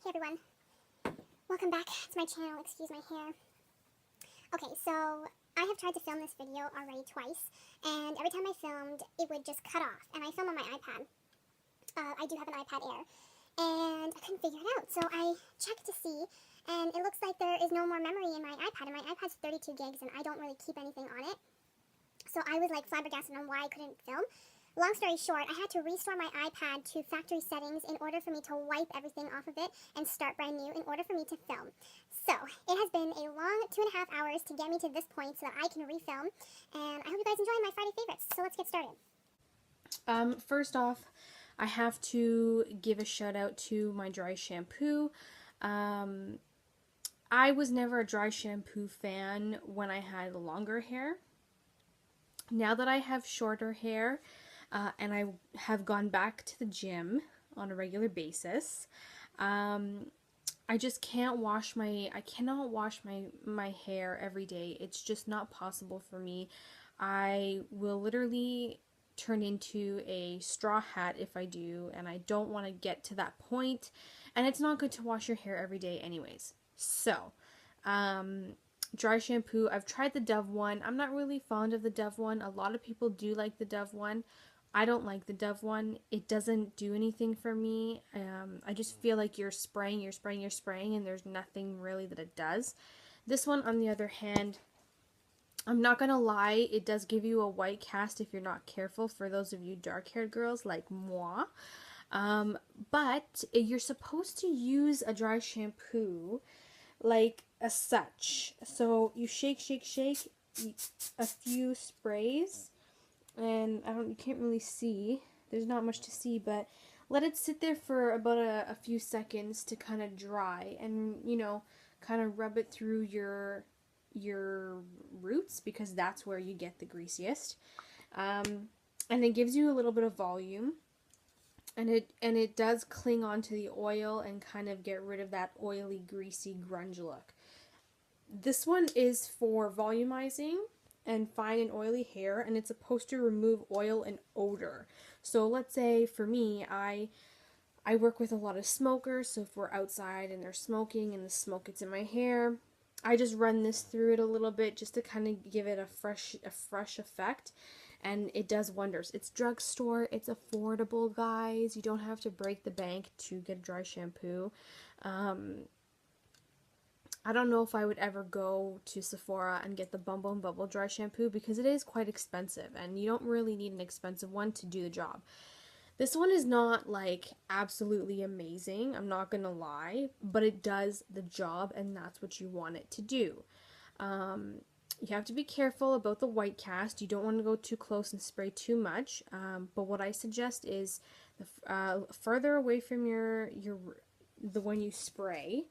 Hey everyone, welcome back to my channel. Excuse my hair. Okay, so I have tried to film this video already twice, and every time I filmed, it would just cut off, and I film on my iPad. I do have an iPad Air, and I couldn't figure it out, so I checked to see, and it looks like there is no more memory in my iPad, and my iPad's 32 gigs, and I don't really keep anything on it, so I was like flabbergasted on why I couldn't film. Long story short, I had to restore my iPad to factory settings in order for me to wipe everything off of it and start brand new in order for me to film. So, it has been a long 2.5 hours to get me to this point so that I can refilm, and I hope you guys enjoy my Friday favorites. So let's get started. First off, I have to give a shout out to my dry shampoo. I was never a dry shampoo fan when I had longer hair. Now that I have shorter hair, and I have gone back to the gym on a regular basis, I just can't wash I cannot wash my hair every day. It's just not possible for me. I will literally turn into a straw hat if I do, and I don't want to get to that point, and it's not good to wash your hair every day anyways. So, dry shampoo, I've tried the Dove one. I'm not really fond of the Dove one. A lot of people do like the Dove one. I don't like the Dove one. It doesn't do anything for me. I just feel like you're spraying, and there's nothing really that it does. This one, on the other hand, I'm not gonna lie, it does give you a white cast if you're not careful, for those of you dark-haired girls like moi. But you're supposed to use a dry shampoo like as such. So you shake a few sprays, and you can't really see. There's not much to see, but let it sit there for about a few seconds to kind of dry, and kind of rub it through your roots, because that's where you get the greasiest. And it gives you a little bit of volume, and it does cling onto the oil and kind of get rid of that oily, greasy grunge look. This one is for volumizing and fine and oily hair, and it's supposed to remove oil and odor. So let's say for me, I work with a lot of smokers, so if we're outside and they're smoking and the smoke gets in my hair, I just run this through it a little bit just to kind of give it a fresh effect, and it does wonders. It's drugstore, it's affordable, guys. You don't have to break the bank to get dry shampoo. I don't know if I would ever go to Sephora and get the Bum Bum Bubble dry shampoo, because it is quite expensive, and you don't really need an expensive one to do the job. This one is not like absolutely amazing, I'm not gonna lie, but it does the job, and that's what you want it to do. You have to be careful about the white cast. You don't want to go too close and spray too much, but what I suggest is further away from the one you spray,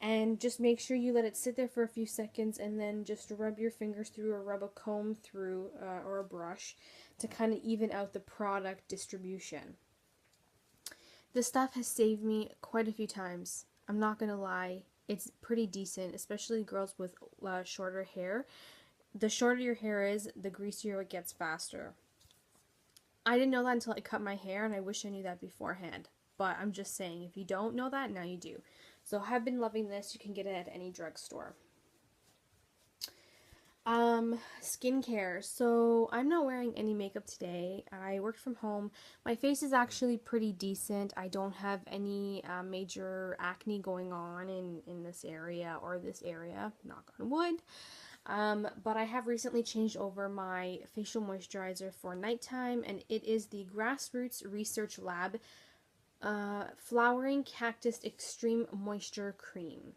and just make sure you let it sit there for a few seconds, and then just rub your fingers through, or rub a comb through, or a brush, to kind of even out the product distribution. This stuff has saved me quite a few times. I'm not gonna lie, it's pretty decent, especially girls with shorter hair. The shorter your hair is, the greasier it gets faster. I didn't know that until I cut my hair, and I wish I knew that beforehand. But I'm just saying, if you don't know that, now you do. So I've been loving this. You can get it at any drugstore. Skincare. So I'm not wearing any makeup today. I worked from home. My face is actually pretty decent. I don't have any major acne going on in this area or this area, knock on wood. But I have recently changed over my facial moisturizer for nighttime, and it is the Grassroots Research Lab Flowering Cactus Extreme Moisture Cream.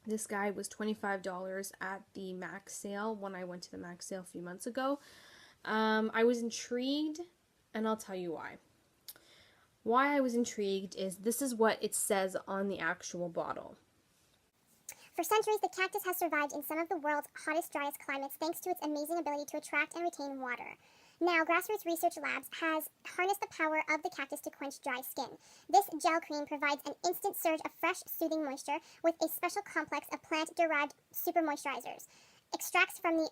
This guy was $25 at the Max sale when I went to the Max sale a few months ago. I was intrigued, and I'll tell you why. Why I was intrigued is this is what it says on the actual bottle. For centuries, the cactus has survived in some of the world's hottest, driest climates thanks to its amazing ability to attract and retain water. Now, Grassroots Research Labs has harnessed the power of the cactus to quench dry skin. This gel cream provides an instant surge of fresh, soothing moisture with a special complex of plant-derived super moisturizers. Extracts from the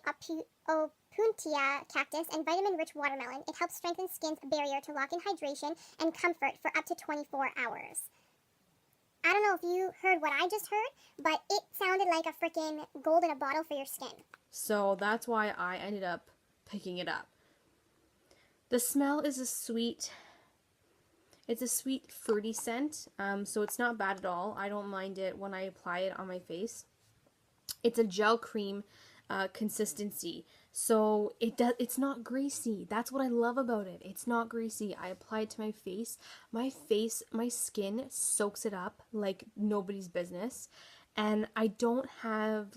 Opuntia cactus and vitamin-rich watermelon, it helps strengthen skin's barrier to lock in hydration and comfort for up to 24 hours. I don't know if you heard what I just heard, but it sounded like a freaking gold in a bottle for your skin. So that's why I ended up picking it up. The smell is it's a sweet fruity scent, so it's not bad at all. I don't mind it when I apply it on my face. It's a gel cream consistency, so it's not greasy. That's what I love about it. It's not greasy. I apply it to my face. My skin soaks it up like nobody's business. And I don't have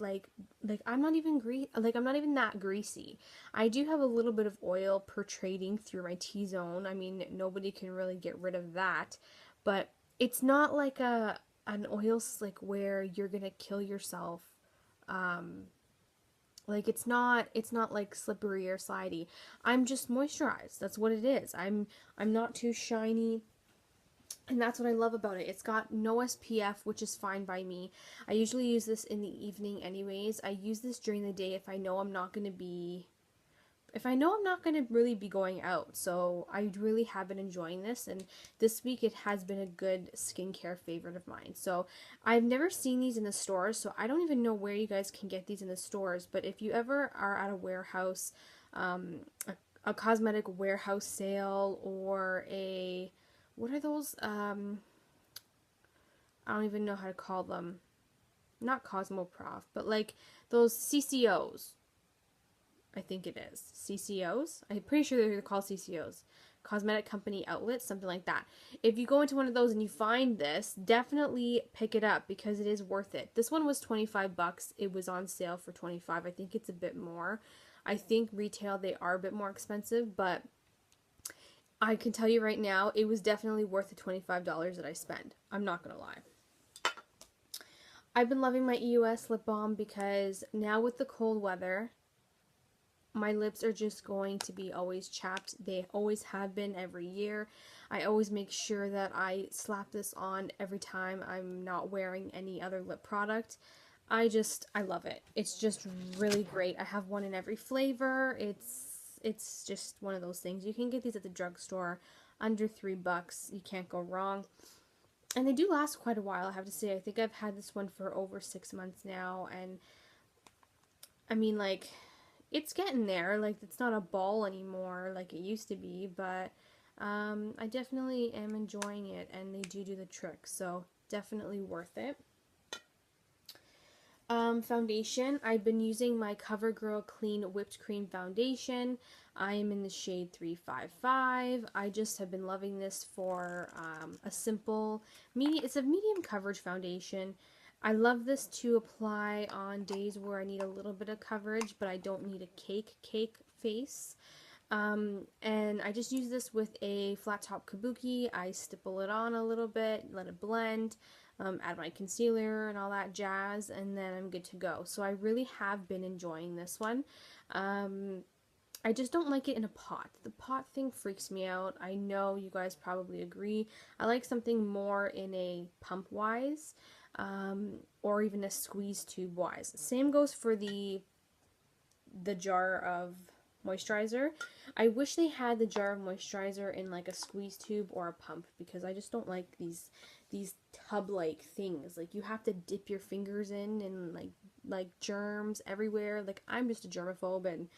I'm not even I'm not even that greasy. I do have a little bit of oil pertrading through my T-zone. I mean, nobody can really get rid of that, but it's not like an oil slick where you're gonna kill yourself. Like it's not like slippery or slidey. I'm just moisturized. That's what it is. I'm not too shiny. And that's what I love about it. It's got no SPF, which is fine by me. I usually use this in the evening anyways. I use this during the day if I know I'm not going to really be going out. So I really have been enjoying this, and this week it has been a good skincare favorite of mine. So I've never seen these in the stores, so I don't even know where you guys can get these in the stores, but if you ever are at a warehouse, a cosmetic warehouse sale, or what are those? I don't even know how to call them. Not Cosmoprof, but like those CCOs. I think it is. CCOs? I'm pretty sure they're called CCOs. Cosmetic Company Outlets, something like that. If you go into one of those and you find this, definitely pick it up because it is worth it. This one was 25 bucks. It was on sale for 25. I think it's a bit more. I think retail they are a bit more expensive, but I can tell you right now, it was definitely worth the $25 that I spent. I'm not going to lie. I've been loving my EUS lip balm because now with the cold weather, my lips are just going to be always chapped. They always have been every year. I always make sure that I slap this on every time I'm not wearing any other lip product. I love it. It's just really great. I have one in every flavor. It's just one of those things. You can get these at the drugstore under $3. You can't go wrong. And they do last quite a while, I have to say. I think I've had this one for over 6 months now, and I mean, like, it's getting there. Like, it's not a ball anymore like it used to be, but I definitely am enjoying it, and they do the trick, so definitely worth it. Foundation. I've been using my CoverGirl Clean Whipped Cream Foundation. I am in the shade 355. I just have been loving this for a simple, it's a medium coverage foundation. I love this to apply on days where I need a little bit of coverage, but I don't need a cake face. And I just use this with a flat top kabuki. I stipple it on a little bit, let it blend, add my concealer and all that jazz, and then I'm good to go. So I really have been enjoying this one. I just don't like it in a pot. The pot thing freaks me out. I know you guys probably agree. I like something more in a pump wise, or even a squeeze tube wise. Same goes for the jar of moisturizer. I wish they had the jar of moisturizer in like a squeeze tube or a pump, because I just don't like these tub-like things. Like, you have to dip your fingers in, and like germs everywhere. Like, I'm just a germaphobe, and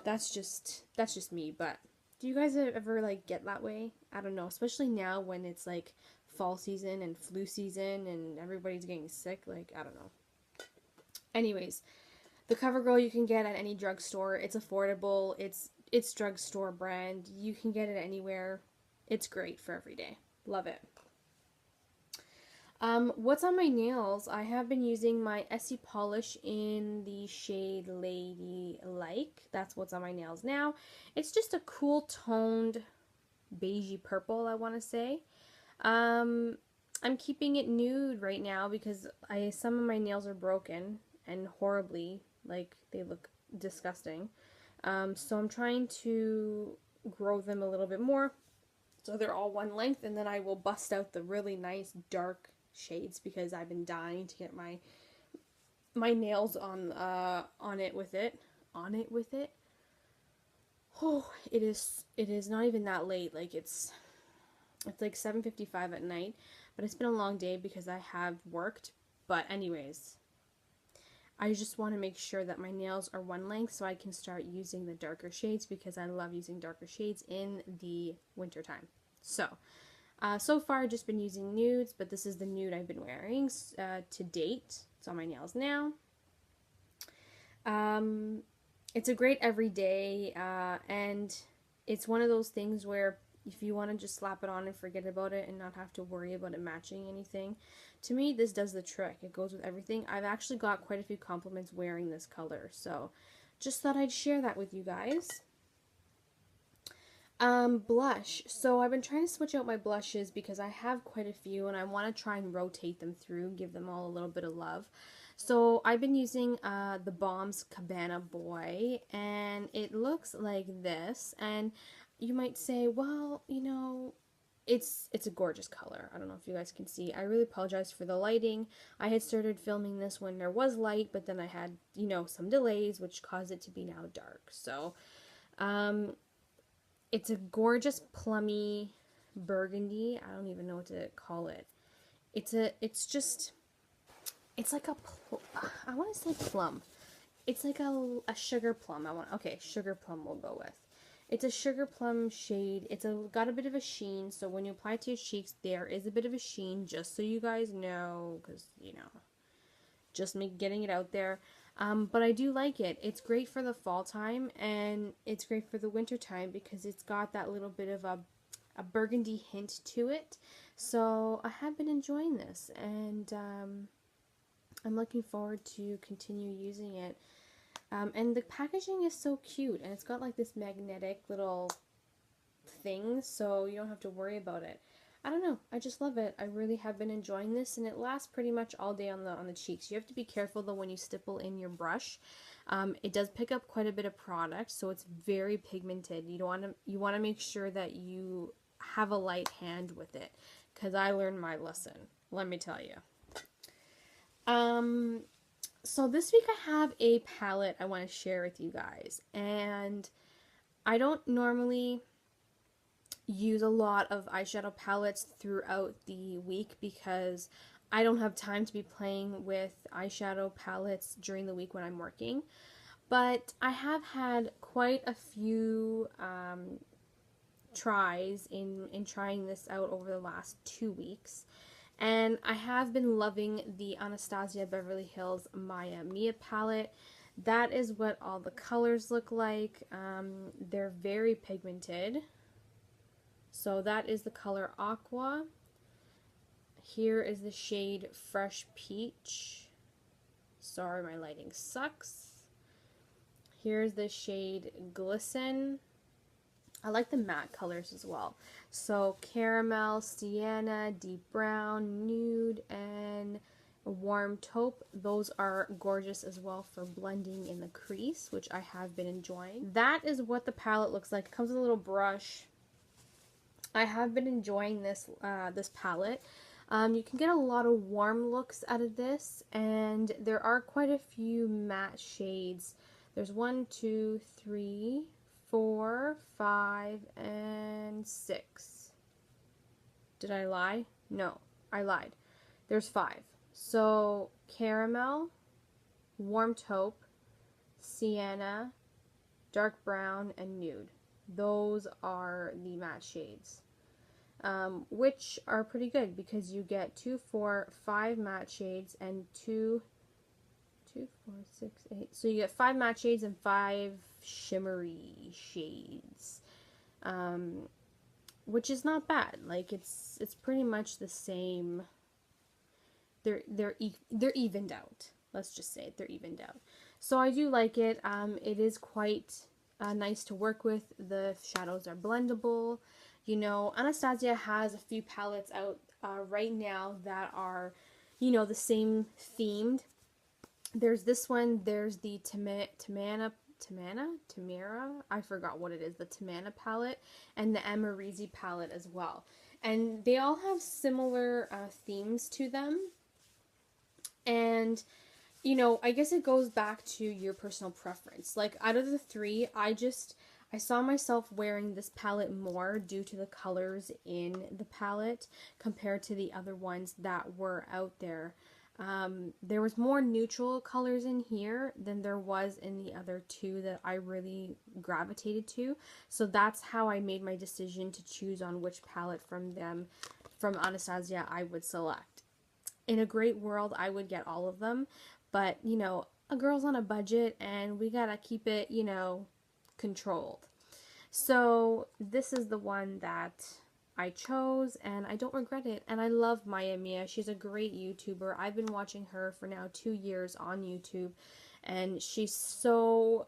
that's just me. But do you guys ever like get that way? I don't know, especially now when it's like fall season and flu season and everybody's getting sick. Like, I don't know. Anyways, the CoverGirl you can get at any drugstore. It's affordable. It's drugstore brand. You can get it anywhere. It's great for every day. Love it. What's on my nails? I have been using my Essie Polish in the shade Lady Like. That's what's on my nails now. It's just a cool toned beigey purple, I want to say. I'm keeping it nude right now because some of my nails are broken and horribly, like, they look disgusting. So I'm trying to grow them a little bit more so they're all one length, and then I will bust out the really nice dark shades because I've been dying to get my nails on it with it. Oh, it is not even that late. Like, it's like 7:55 at night, but it's been a long day because I have worked. But anyways, I just want to make sure that my nails are one length so I can start using the darker shades because I love using darker shades in the winter time. So far I've just been using nudes, but this is the nude I've been wearing to date. It's on my nails now. It's a great everyday, and it's one of those things where if you want to just slap it on and forget about it and not have to worry about it matching anything, to me this does the trick. It goes with everything. I've actually got quite a few compliments wearing this color, so just thought I'd share that with you guys. Blush. So I've been trying to switch out my blushes because I have quite a few and I want to try and rotate them through, give them all a little bit of love. So I've been using the Bomb's Cabana Boy, and it looks like this. And you might say, well, you know, it's a gorgeous color. I don't know if you guys can see. I really apologize for the lighting. I had started filming this when there was light, but then I had, you know, some delays, which caused it to be now dark. So, it's a gorgeous plummy burgundy. I don't even know what to call it. It's like a, I want to say plum. It's like a sugar plum. Okay, sugar plum we'll go with. It's a sugar plum shade. It's got a bit of a sheen, so when you apply it to your cheeks, there is a bit of a sheen, just so you guys know, because, you know, just getting it out there. But I do like it. It's great for the fall time, and it's great for the winter time because it's got that little bit of a burgundy hint to it. So I have been enjoying this, and I'm looking forward to continue using it. And the packaging is so cute, and it's got like this magnetic little thing, so you don't have to worry about it. I don't know, I just love it. I really have been enjoying this, and it lasts pretty much all day on the cheeks. You have to be careful though when you stipple in your brush. It does pick up quite a bit of product, so it's very pigmented. You want to make sure that you have a light hand with it, because I learned my lesson, let me tell you. So this week I have a palette I want to share with you guys, and I don't normally use a lot of eyeshadow palettes throughout the week because I don't have time to be playing with eyeshadow palettes during the week when I'm working. But I have had quite a few tries in trying this out over the last 2 weeks. And I have been loving the Anastasia Beverly Hills Maya Mia palette. That is what all the colors look like. They're very pigmented. So that is the color Aqua. Here is the shade Fresh Peach. Sorry, my lighting sucks. Here's the shade Glisten. I like the matte colors as well. So caramel, sienna, deep brown, nude, and warm taupe. Those are gorgeous as well for blending in the crease, which I have been enjoying. That is what the palette looks like. It comes with a little brush. I have been enjoying this this palette. You can get a lot of warm looks out of this, and there are quite a few matte shades. There's 1, 2, 3, 4, 5, and 6. Did I lie? No, I lied. There's 5. So, caramel, warm taupe, sienna, dark brown, and nude. Those are the matte shades, which are pretty good because you get 2, 4, 5 matte shades and 2, 4, 6, 8. So you get 5 matte shades and 5 shimmery shades, which is not bad. Like it's pretty much the same. They're evened out. Let's just say they're evened out. So I do like it. It is quite nice to work with. The shadows are blendable. You know, Anastasia has a few palettes out right now that are, you know, the same themed. There's this one. There's the Tamara, I forgot what it is, the Tamara palette, and the Amarizi palette as well. And they all have similar themes to them. And, you know, I guess it goes back to your personal preference. Like, out of the 3, I I saw myself wearing this palette more due to the colors in the palette compared to the other ones that were out there. There was more neutral colors in here than there was in the other two that I really gravitated to. So that's how I made my decision to choose on which palette from Anastasia, I would select. In a great world, I would get all of them, but you know, a girl's on a budget and we gotta keep it, you know, controlled. So this is the one that I chose, and I don't regret it. And I love Maya Mia. She's a great YouTuber. I've been watching her for now 2 years on YouTube, and she's so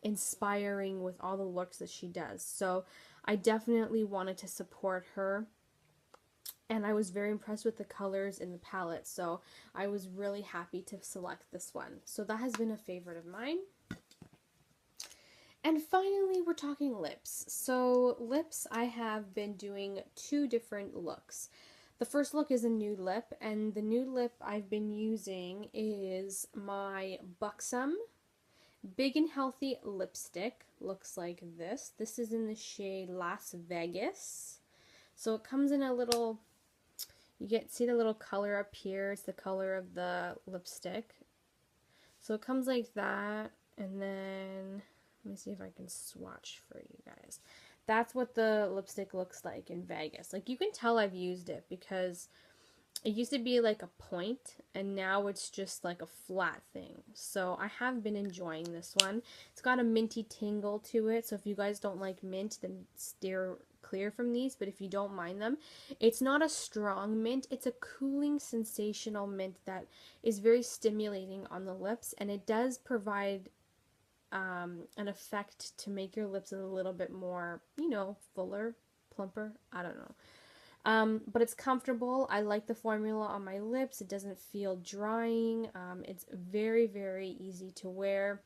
inspiring with all the looks that she does. So I definitely wanted to support her. And I was very impressed with the colors in the palette, so I was really happy to select this one. So that has been a favorite of mine. And finally, we're talking lips. So lips, I have been doing 2 different looks. The first look is a nude lip, and the nude lip I've been using is my Buxom Big and Healthy lipstick. Looks like this. This is in the shade Las Vegas. So it comes in a little, see the little color up here? It's the color of the lipstick. So it comes like that, and then let me see if I can swatch for you guys. That's what the lipstick looks like in Vegas. Like, you can tell I've used it because it used to be like a point, and now it's just like a flat thing. So I have been enjoying this one. It's got a minty tingle to it, so if you guys don't like mint, then steer clear from these. But if you don't mind them, it's not a strong mint. It's a cooling, sensational mint that is very stimulating on the lips, and it does provide an effect to make your lips a little bit more, you know, fuller, plumper. I don't know. But it's comfortable. I like the formula on my lips. It doesn't feel drying. It's very, very easy to wear.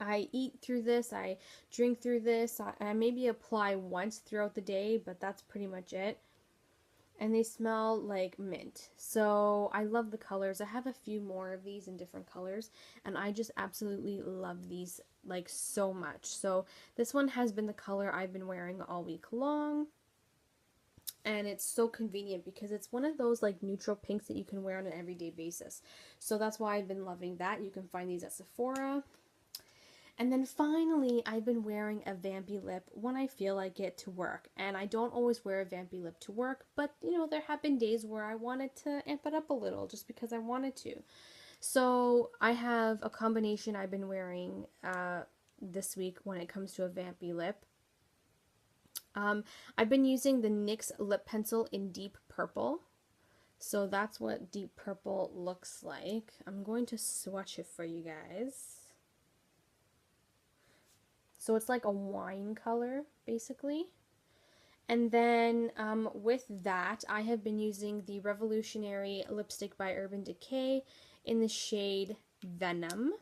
I eat through this. I drink through this. I maybe apply once throughout the day, but that's pretty much it. And they smell like mint. So I love the colors. I have a few more of these in different colors, and I just absolutely love these like so much. So this one has been the color I've been wearing all week long, and it's so convenient because it's one of those like neutral pinks that you can wear on an everyday basis. So that's why I've been loving that. You can find these at Sephora. And then finally, I've been wearing a vampy lip when I feel like it to work. And I don't always wear a vampy lip to work, but you know, there have been days where I wanted to amp it up a little just because I wanted to. So I have a combination I've been wearing this week when it comes to a vampy lip. I've been using the NYX lip pencil in deep purple. So that's what deep purple looks like. I'm going to swatch it for you guys. So it's like a wine color, basically. And then with that, I have been using the Revolutionary lipstick by Urban Decay in the shade Venom,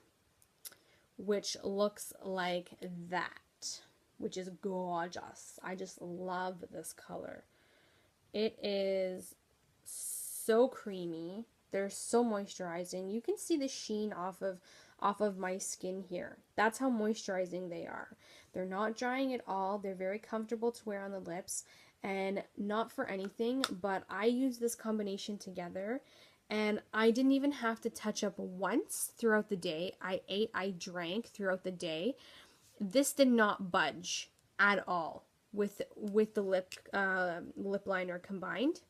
which looks like that, which is gorgeous. I just love this color. It is so creamy. They're so moisturizing. You can see the sheen off of my skin here. That's how moisturizing they are. They're not drying at all. They're very comfortable to wear on the lips, and not for anything, but I use this combination together, and I didn't even have to touch up once throughout the day. I ate, I drank throughout the day. This did not budge at all with the lip liner combined.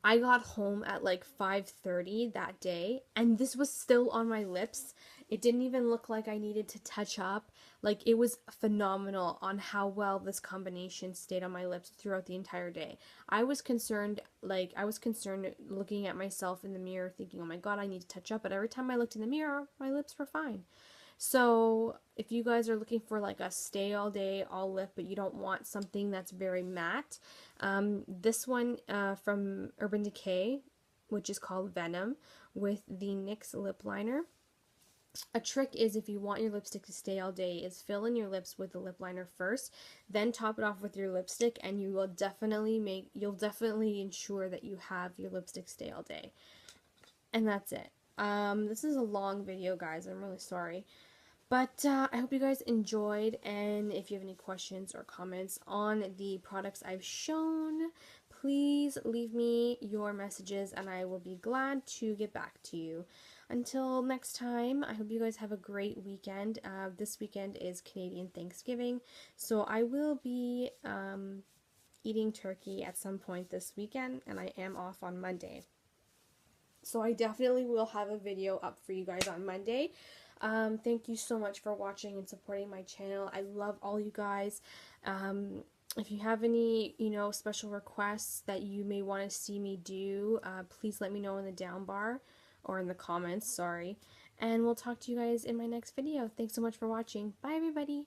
I got home at like 5:30 that day, and this was still on my lips. It didn't even look like I needed to touch up. Like, it was phenomenal on how well this combination stayed on my lips throughout the entire day. I was concerned looking at myself in the mirror thinking, oh my god, I need to touch up. But every time I looked in the mirror, my lips were fine. So if you guys are looking for like a stay all day, all lip, but you don't want something that's very matte, this one from Urban Decay, which is called Venom, with the NYX lip liner. A trick is, if you want your lipstick to stay all day, is fill in your lips with the lip liner first, then top it off with your lipstick, and you'll definitely ensure that you have your lipstick stay all day. And that's it. This is a long video, guys. I'm really sorry. But I hope you guys enjoyed, and if you have any questions or comments on the products I've shown, please leave me your messages and I will be glad to get back to you. Until next time, I hope you guys have a great weekend. This weekend is Canadian Thanksgiving, so I will be eating turkey at some point this weekend, and I am off on Monday. So I definitely will have a video up for you guys on Monday. Thank you so much for watching and supporting my channel. I love all you guys. If you have any, special requests that you may want to see me do, please let me know in the down bar or in the comments, sorry. And we'll talk to you guys in my next video. Thanks so much for watching. Bye, everybody.